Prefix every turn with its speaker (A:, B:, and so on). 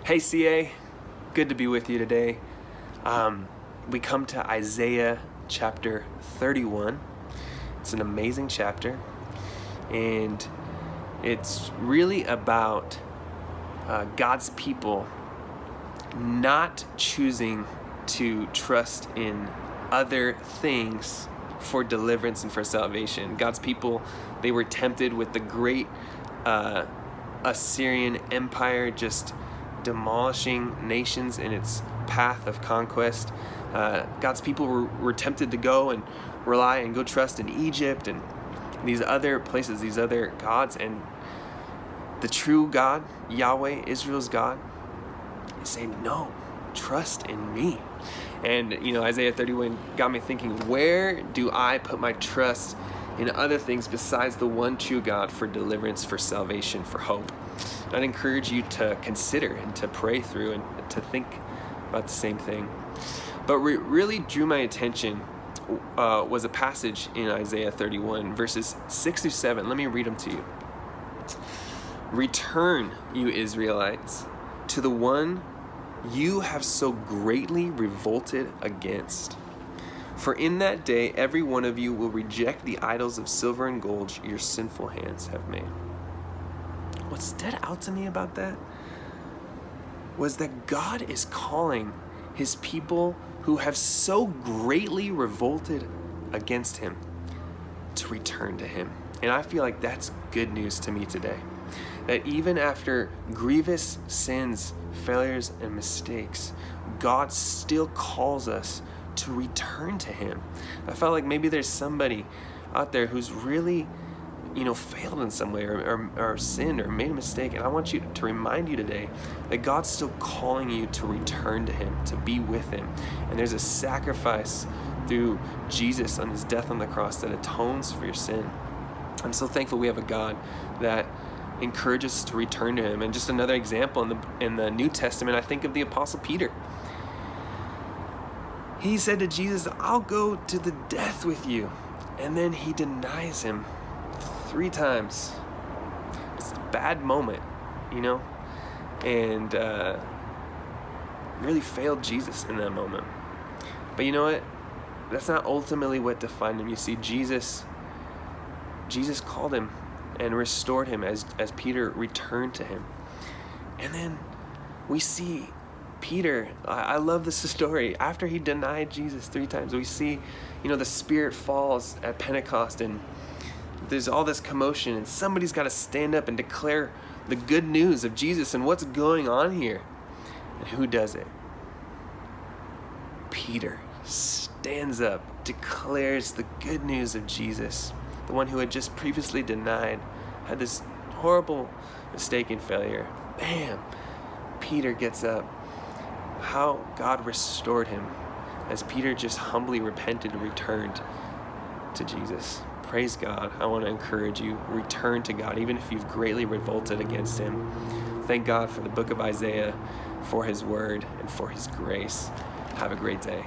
A: Hey CA, good to be with you today. We come to Isaiah chapter 31. It's an amazing chapter, and it's really about God's people not choosing to trust in other things for deliverance and for salvation. God's people, they were tempted with the great Assyrian Empire just demolishing nations in its path of conquest. God's people were tempted to go and rely and go trust in Egypt and these other places, these other gods, and the true God, Yahweh, Israel's God, is saying, no, trust in me. And Isaiah 31 got me thinking, where do I put my trust in other things besides the one true God for deliverance, for salvation, for hope? I'd encourage you to consider and to pray through and to think about the same thing. But what really drew my attention was a passage in Isaiah 31, verses 6 through 7. Let me read them to you. Return, you Israelites, to the one you have so greatly revolted against. For in that day every one of you will reject the idols of silver and gold your sinful hands have made. What stood out to me about that was that God is calling his people who have so greatly revolted against him to return to him. And I feel like that's good news to me today. That even after grievous sins, failures, and mistakes, God still calls us to return to him. I felt like maybe there's somebody out there who's really failed in some way or sinned or made a mistake. And I want to remind you today that God's still calling you to return to him, to be with him. And there's a sacrifice through Jesus on his death on the cross that atones for your sin. I'm so thankful we have a God that encourages us to return to him. And just another example in the New Testament, I think of the Apostle Peter. He said to Jesus, I'll go to the death with you. And then he denies him 3 times. It's a bad moment, and really failed Jesus in that moment. But you know what? That's not ultimately what defined him. You see, Jesus called him and restored him as Peter returned to him. And then we see Peter, I love this story. After he denied Jesus 3 times, we see, the Spirit falls at Pentecost, and there's all this commotion, and somebody's got to stand up and declare the good news of Jesus and what's going on here. And who does it? Peter stands up, declares the good news of Jesus. The one who had just previously denied, had this horrible mistake and failure. Bam! Peter gets up. How God restored him as Peter just humbly repented and returned to Jesus. Praise God. I want to encourage you, return to God, even if you've greatly revolted against him. Thank God for the book of Isaiah, for his word, and for his grace. Have a great day.